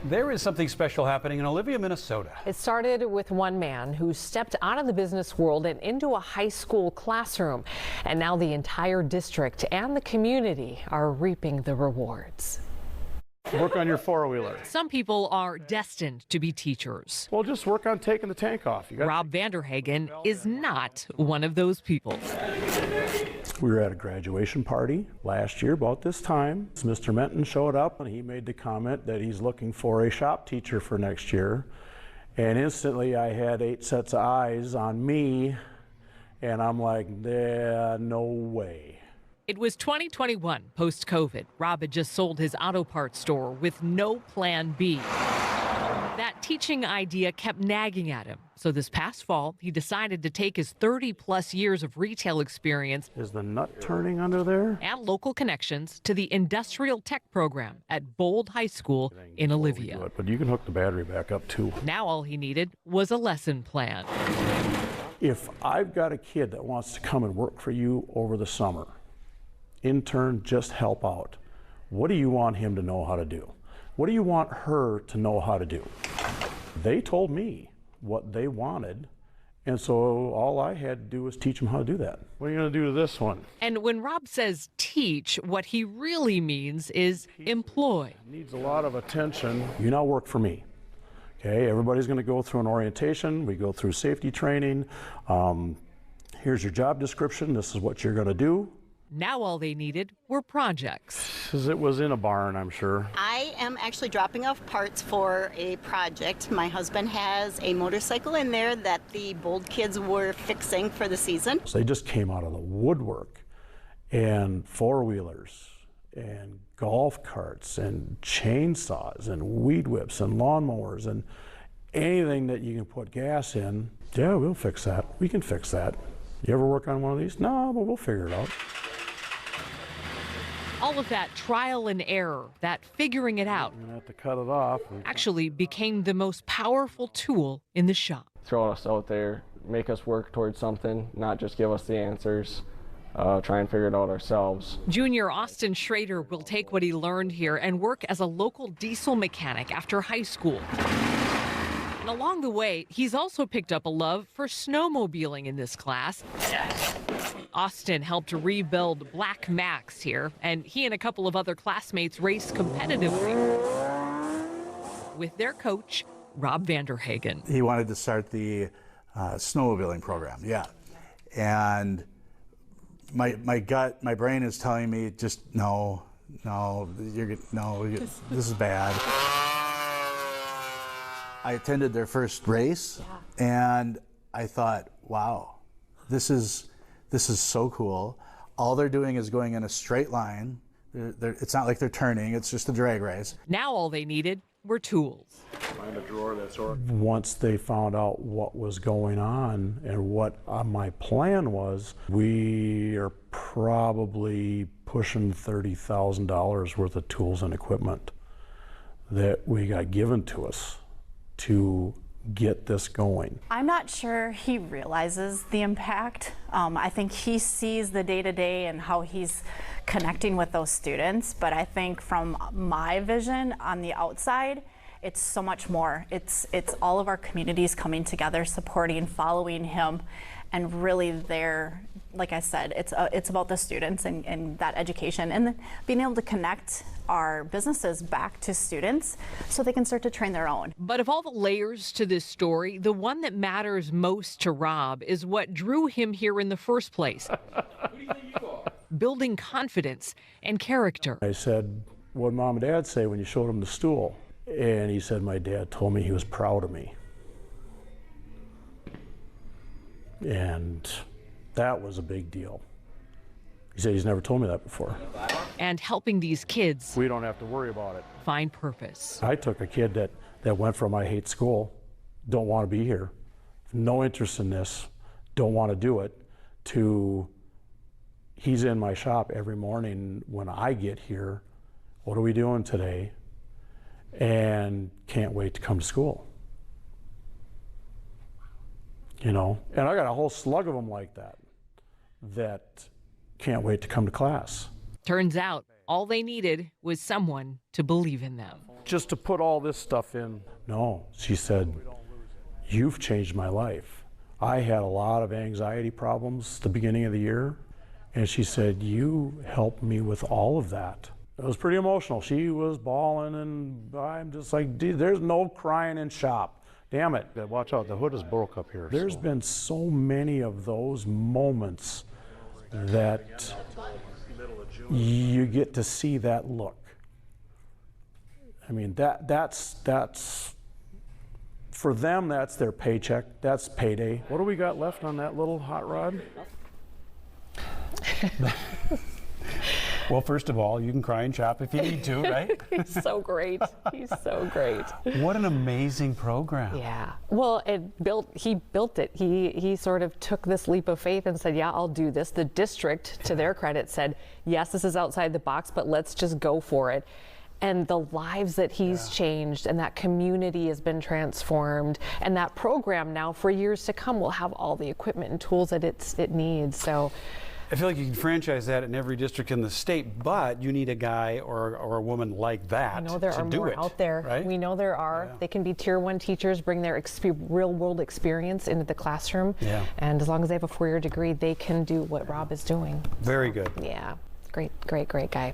There is something special happening in Olivia, Minnesota. It started with one man who stepped out of the business world and into a high school classroom. And now the entire district and the community are reaping the rewards. Work on your four-wheeler. Some people are destined to be teachers. Well, just work on taking the tank off. Rob Vanderhagen is not one of those people. We were at a graduation party last year about this time. Mr. Menton showed up and he made the comment that he's looking for a shop teacher for next year. And instantly I had 8 sets of eyes on me and I'm like, no way. It was 2021, post-COVID. Rob had just sold his auto parts store with no plan B. That teaching idea kept nagging at him. So this past fall, he decided to take his 30-plus years of retail experience. Is the nut turning under there? And local connections to the industrial tech program at Bold High School in Olivia. But you can hook the battery back up too. Now all he needed was a lesson plan. If I've got a kid that wants to come and work for you over the summer, intern, just help out. What do you want him to know how to do? What do you want her to know how to do? They told me what they wanted, and so all I had to do was teach them how to do that. What are you going to do to this one? And when Rob says teach, what he really means is employ. Needs a lot of attention. You now work for me. Okay, everybody's going to go through an orientation. We go through safety training. Here's your job description. This is what you're going to do. Now all they needed were projects. Because it was in a barn, I'm sure. I am actually dropping off parts for a project. My husband has a motorcycle in there that the Bold kids were fixing for the season. So they just came out of the woodwork, and four-wheelers and golf carts and chainsaws and weed whips and lawnmowers and anything that you can put gas in. Yeah, we'll fix that. We can fix that. You ever work on one of these? No, but we'll figure it out. All of that trial and error, that figuring it out, I'm gonna have to cut it off. actually became the most powerful tool in the shop. Throw us out there, make us work towards something, not just give us the answers, try and figure it out ourselves. Junior Austin Schrader will take what he learned here and work as a local diesel mechanic after high school. And along the way, he's also picked up a love for snowmobiling in this class. Austin helped rebuild Black Max here, and he and a couple of other classmates raced competitively with their coach, Rob Vanderhagen. He wanted to start the snowmobiling program, yeah. And my gut, my brain is telling me just no, this is bad. I attended their first race, and I thought, wow, this is so cool. All they're doing is going in a straight line. It's not like they're turning, it's just a drag race. Now all they needed were tools. Find a drawer that's Once they found out what was going on and what my plan was, we are probably pushing $30,000 worth of tools and equipment that we got given to us to get this going. I'm not sure he realizes the impact. I think he sees the day-to-day and how he's connecting with those students, but I think from my vision on the outside, it's so much more. It's all of our communities coming together, supporting, following him, and really there, like I said, it's about the students and that education, and then being able to connect our businesses back to students so they can start to train their own. But of all the layers to this story, the one that matters most to Rob is what drew him here in the first place. Building confidence and character. I said, what did Mom and Dad say when you showed them the stool? And he said, my dad told me he was proud of me. And that was a big deal. He said he's never told me that before. And helping these kids. We don't have to worry about it. Find purpose. I took a kid that went from I hate school, don't want to be here, no interest in this, don't want to do it, to he's in my shop every morning when I get here. What are we doing today? And can't wait to come to school. You know, and I got a whole slug of them like that can't wait to come to class. Turns out all they needed was someone to believe in them. just to put all this stuff in. No, she said, you've changed my life. I had a lot of anxiety problems at the beginning of the year, and she said, you helped me with all of that. It was pretty emotional. She was bawling, and I'm just like, dude, there's no crying in shop. Damn it. Watch out, the hood is broke up here. There's been so many of those moments that you get to see that look. I mean, that's for them, that's their paycheck, that's payday. What do we got left on that little hot rod? Well, first of all, you can cry and shop if you need to, right? He's so great. He's so great. What an amazing program. Yeah. Well, he built it. He sort of took this leap of faith and said, yeah, I'll do this. The district, to their credit, said, yes, this is outside the box, but let's just go for it. And the lives that he's changed, and that community has been transformed, and that program now for years to come will have all the equipment and tools that it needs. So I feel like you can franchise that in every district in the state, but you need a guy or a woman like that I know there to are do more it, out there. right? We know there are. Yeah. They can be tier 1 teachers, bring their real world experience into the classroom. Yeah. And as long as they have a 4-year degree, they can do what Rob is doing. Very good. Yeah. Great guy.